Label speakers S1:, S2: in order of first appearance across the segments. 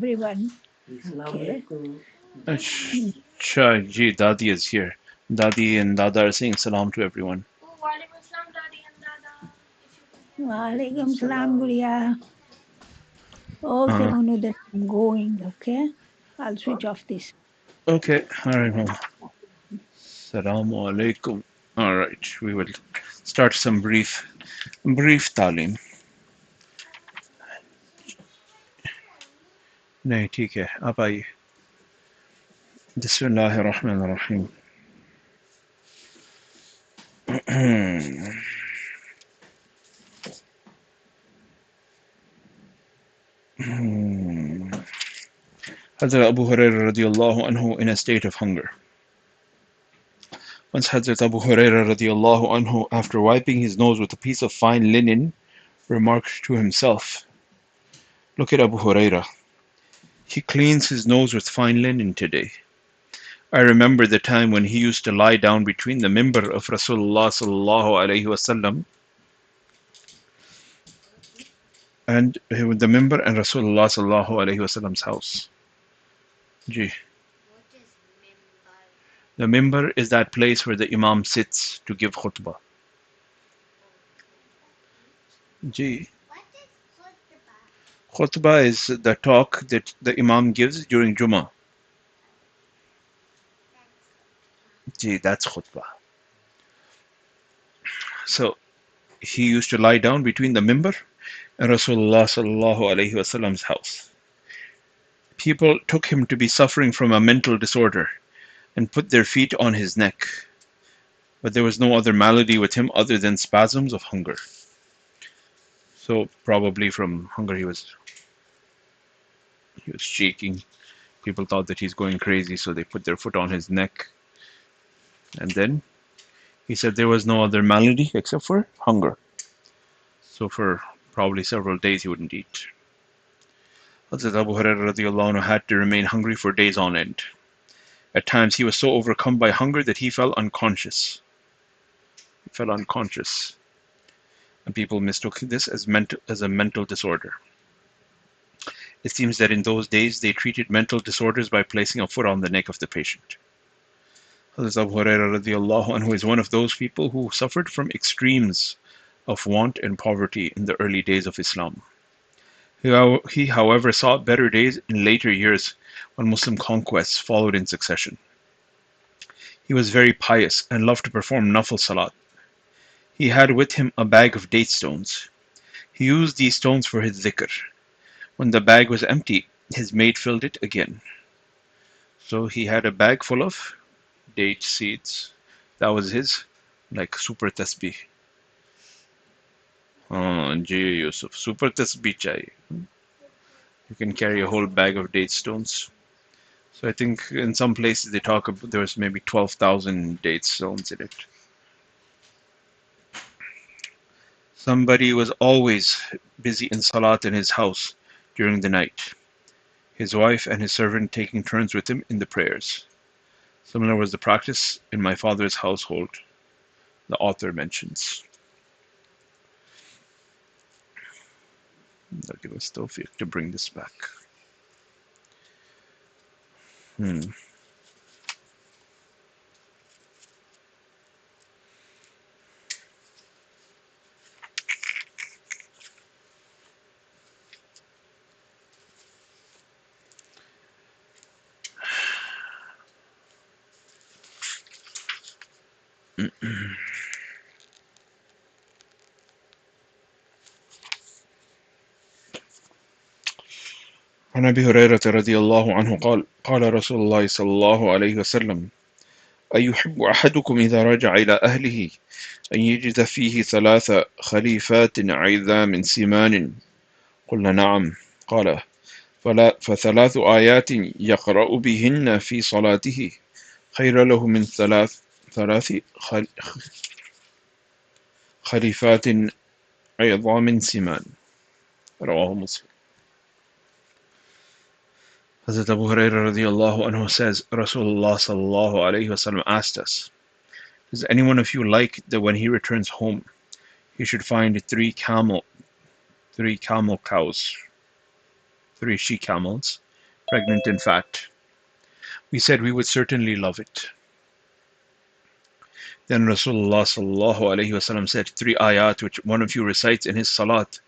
S1: everyone. Okay.
S2: Acha, ji, Dadi is here. Dadi and Dada are saying salam to everyone.
S1: Walaikum salam, Guria. Okay,
S2: Uh,
S1: Manu, then I'm going. Okay. I'll switch off this.
S2: okay, alright, Mama. Assalamu alaikum. Alright, we will start some brief talim. नहीं ठीक है आप आइए बिस्मिल्लाहिर्रहमानिर्रहीम Hazrat Abu Hurairah radiallahu anhu in a state of hunger. Once Hazrat Abu Hurairah radiallahu anhu, after wiping his nose with a piece of fine linen, remarked to himself, "Look at Abu Hurairah. He cleans his nose with fine linen today. I remember the time when he used to lie down between the mimbar of Rasulullah sallallahu alaihi wasallam and the mimbar and Rasulullah sallallahu alaihi wasallam's house." Ji. The mimbar is that place where the Imam sits to give khutbah. Ji. Khutbah is the talk that the Imam gives during Jummah. Ji, that's khutbah. So he used to lie down between the mimbar and Rasulullah sallallahu alaihi wasallam's house. People took him to be suffering from a mental disorder and put their feet on his neck, but there was no other malady with him other than spasms of hunger. So probably from hunger he was shaking. People thought that he's going crazy, so they put their foot on his neck. And then he said there was no other malady except for hunger. So for probably several days he wouldn't eat. Hazrat Abu Hurairah radiallahu anhu had to remain hungry for days on end. At times he was so overcome by hunger that he fell unconscious. He fell unconscious. And people mistook this as a mental disorder. It seems that in those days they treated mental disorders by placing a foot on the neck of the patient. Hazrat Abu Hurairah radiallahu anhu is one of those people who suffered from extremes of want and poverty in the early days of Islam. He, however, saw better days in later years when Muslim conquests followed in succession. He was very pious and loved to perform nafil salat. He had with him a bag of date stones. He used these stones for his dhikr. When the bag was empty, his maid filled it again. So he had a bag full of date seeds. That was his, like, super tasbih. Oh, J. Yusuf, super tasbih chahiye. You can carry a whole bag of date stones. So I think in some places they talk about there was maybe 12,000 date stones in it. Somebody was always busy in salat in his house during the night. His wife and his servant taking turns with him in the prayers. Similar was the practice in my father's household, the author mentions. Allah give us tawfiq to bring this back. عن أبي هريرة رضي الله عنه قال قال رسول الله صلى الله عليه وسلم أيحب أحدكم إذا رجع إلى أهله أن يجد فيه 3 خليفات عظام سمان قلنا نعم قال ف3 آيات يقرأ بهن في صلاته خير له من 3 خليفات عظام سمان رواه مسلم. Hazrat Abu Hurairah radiallahu anhu says, Rasulullah sallallahu alayhi wasallam asked us, does any one of you like that when he returns home, he should find 3 camel cows, 3 she camels, pregnant and fat. We said we would certainly love it. Then Rasulullah sallallahu alaihi wasallam said, 3 ayat which one of you recites in his salat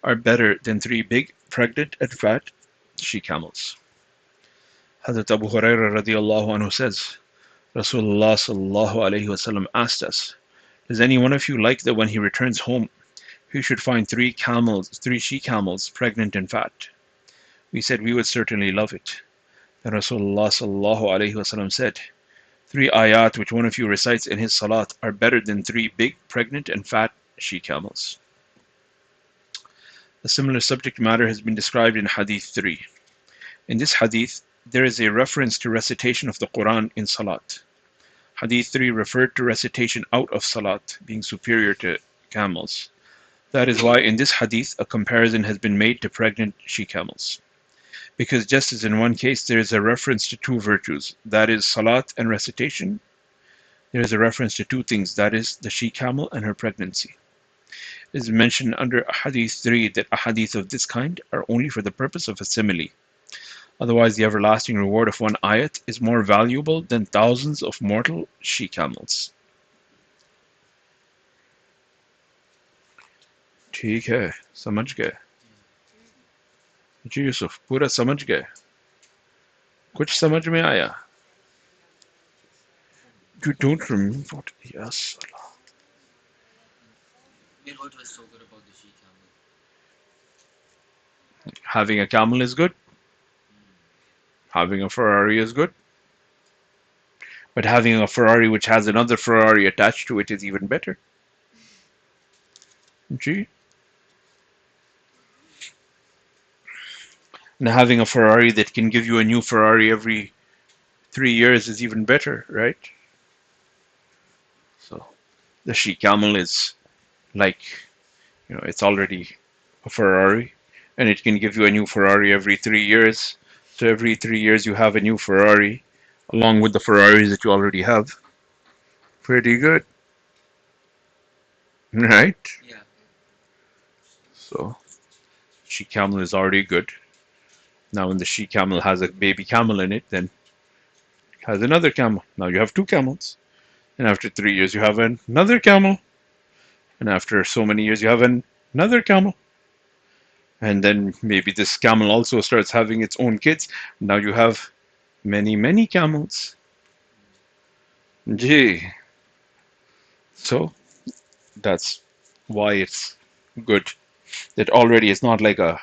S2: are better than 3 big, pregnant and fat she-camels. Hazrat Abu Hurairah radiallahu anhu says, Rasulullah sallallahu alaihi wasallam asked us, does any one of you like that when he returns home, he should find 3 she-camels, pregnant and fat? We said we would certainly love it. Then Rasulullah sallallahu alaihi wasallam said, 3 ayat which one of you recites in his salat are better than 3 big, pregnant and fat she-camels. A similar subject matter has been described in Hadith 3. In this hadith, there is a reference to recitation of the Quran in salat. Hadith 3 referred to recitation out of salat being superior to camels. That is why in this hadith a comparison has been made to pregnant she-camels. Because just as in one case there is a reference to 2 virtues, that is salat and recitation, there is a reference to 2 things, that is the she-camel and her pregnancy. It is mentioned under Hadith 3 that a hadith of this kind are only for the purpose of a simile. Otherwise, the everlasting reward of 1 ayat is more valuable than thousands of mortal she-camels. ठीक है, समझ गए? जी यूसुफ, पूरा समझ गए? कुछ समझ में आया? You don't remember what? Yes.
S3: What was so good about the she-camel?
S2: Having a camel is good. Having a Ferrari is good. But having a Ferrari which has another Ferrari attached to it is even better. Gee. And having a Ferrari that can give you a new Ferrari every 3 years is even better, right? So the she-camel is like, it's already a Ferrari, and it can give you a new Ferrari every 3 years. So every 3 years you have a new Ferrari, along with the Ferraris that you already have. Pretty good, right?
S3: Yeah.
S2: So she-camel is already good. Now when the she-camel has a baby camel in it, then it has another camel. Now you have 2 camels. And after 3 years you have another camel. And after so many years you have another camel. And then maybe this camel also starts having its own kids. Now you have many, many camels. Gee. So that's why it's good. That already it's not like a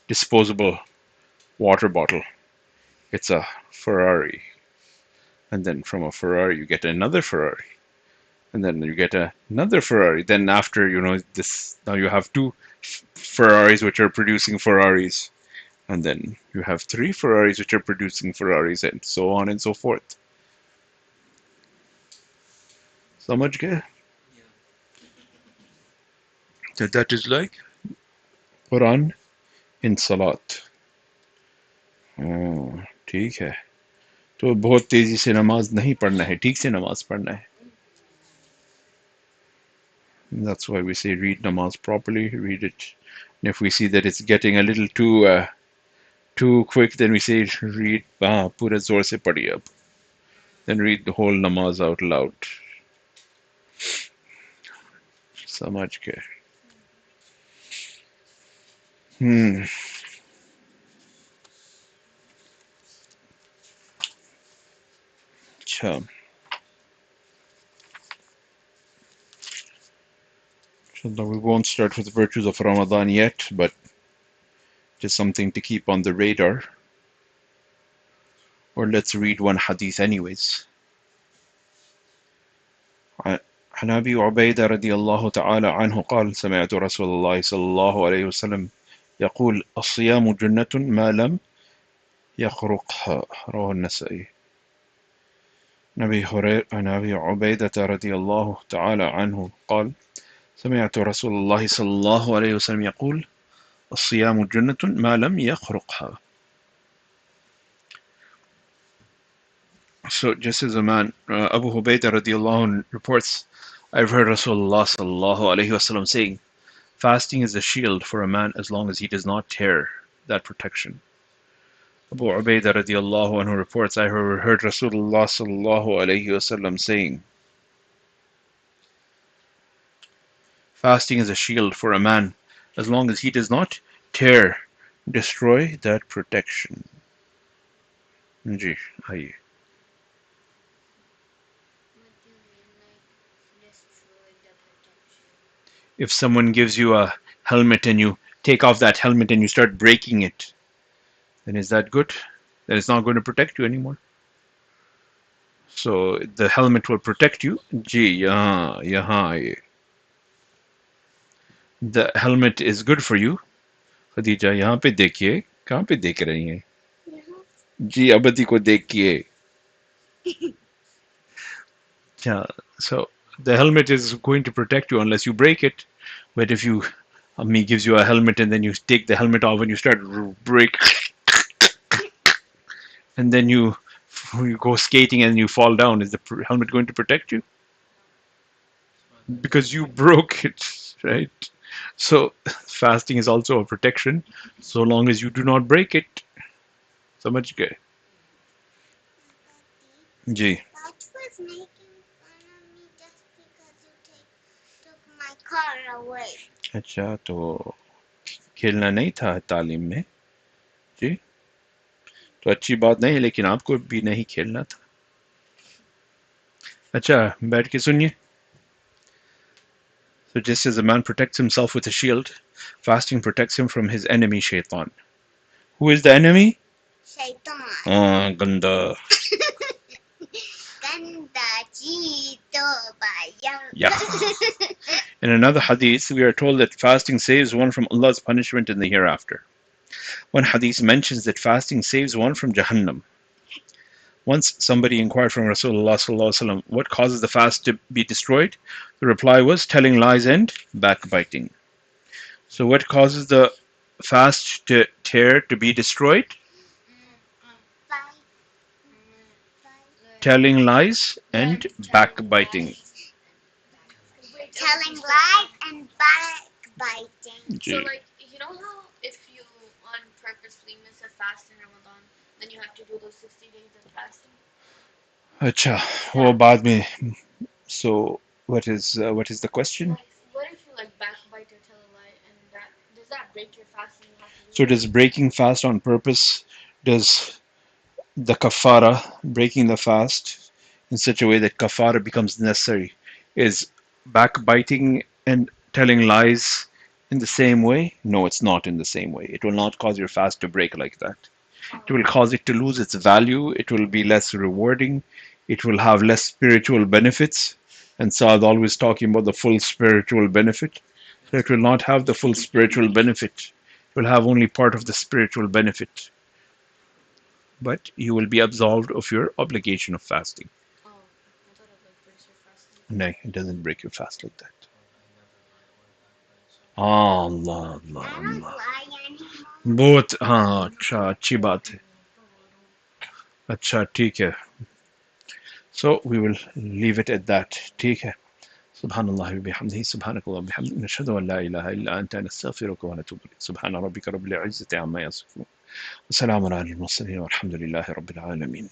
S2: disposable water bottle. It's a Ferrari. And then from a Ferrari you get another Ferrari. And then you get another Ferrari. Then after, this, now you have 2 Ferraris which are producing Ferraris. And then you have 3 Ferraris which are producing Ferraris, and so on and so forth. समझ गए? So that is like Quran in Salat. ठीक है. तो बहुत तेजी से नमाज नहीं पढ़ना है, ठीक से नमाज पढ़ना है. That's why we say read namaz properly, read it. And if we see that it's getting a little too quick, then we say read pura zor se padhiye ab. Then read the whole namaz out loud. समझ गए. अच्छा. So we won't start with the virtues of Ramadan yet, but just something to keep on the radar. Or let's read one hadith anyways. عن أبي عبيدة رضي الله تعالى عنه قال سمعت رسول الله صلى الله عليه وسلم يقول الصيام جنة ما لم يخرقها رواه النسائي. عن أبي عبيدة رضي الله تعالى عنه قال سمعت رسول الله صلى الله عليه وسلم يقول الصيام جنة ما لم يخرقها. So just as a man, Abu Hubaydah radiallahu anh reports, I've heard Rasulullah sallallahu alayhi wasallam saying, fasting is a shield for a man as long as he does not tear that protection. Abu Ubaidah radiallahu anhu reports, I heard Rasulullah sallallahu alayhi wasallam saying, fasting is a shield for a man as long as he does not tear, destroy that protection. जी आइए. If someone gives you a helmet and you take off that helmet and you start breaking it, then is that good? Then it's not going to protect you anymore. So the helmet will protect you. जी यहाँ यहाँ आइए. The helmet is good for you. Khadija यहाँ पे देखिए. कहाँ पे देख रही हैं? जी अबदी को देखिए. Yeah. So the helmet is going to protect you unless you break it. But if you, me gives you a helmet and then you take the helmet off and you start break, and then you go skating and you fall down, is the helmet going to protect you? Because you broke it, right? So fasting is also a protection, so long as you do not break it. समझ गए? जी.
S4: That was making fun of me just because you took my car away.
S2: अच्छा तो खेलना नहीं था तालीम में जी, तो अच्छी बात नहीं, लेकिन आपको भी नहीं खेलना था. अच्छा बैठ के सुनिए. So just as a man protects himself with a shield, fasting protects him from his enemy shaitan. Who is the enemy?
S4: Shaitan.
S2: Ganda.
S4: Ganda Chito Bayam.
S2: Yeah. In another hadith, we are told that fasting saves one from Allah's punishment in the hereafter. One hadith mentions that fasting saves one from Jahannam. Once somebody inquired from Rasulullah sallallahu alaihi wasallam, what causes the fast to be destroyed? The reply was telling lies and backbiting. So what causes the fast to tear, to be destroyed? Telling lies and backbiting.
S4: Telling lies and backbiting.
S3: So like, you know how if you on purposely miss a fast in Ramadan, then you have to do those 60 days of fasting?
S2: अच्छा वो बाद में. So what is the question?
S3: Like, what if you like backbite or tell a lie, and that does that break your fast and you have to do
S2: So
S3: it?
S2: does breaking fast on purpose, does the kafara, breaking the fast in such a way that kafara becomes necessary, is backbiting and telling lies in the same way? No, it's not in the same way. It will not cause your fast to break like that. It will cause it to lose its value. It will be less rewarding. It will have less spiritual benefits. And Saad always talking about the full spiritual benefit. So it will not have the full spiritual benefit. It will have only part of the spiritual benefit. But you will be absolved of your obligation of fasting.
S3: Oh, I thought it like breaks your fast.
S2: No, it doesn't break your fast like that. Allah, Allah,
S4: I don't
S2: Allah.
S4: lie anymore.
S2: बहुत हाँ अच्छा अच्छी बात है. अच्छा ठीक है. So we will leave it at that. ठीक है. سبحان الله وبحمده سبحانك اللهم وبحمدك نشهد أن لا إله إلا أنت نستغفرك ونتوب إليك سبحان ربك رب العزة عما يصفون وسلام على المرسلين والحمد لله رب العالمين.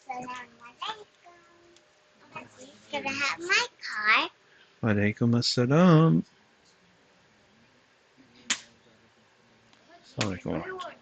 S4: Salam alaikum. Can I have my car?
S2: وعليكم السلام. السلام عليكم ورحمة الله.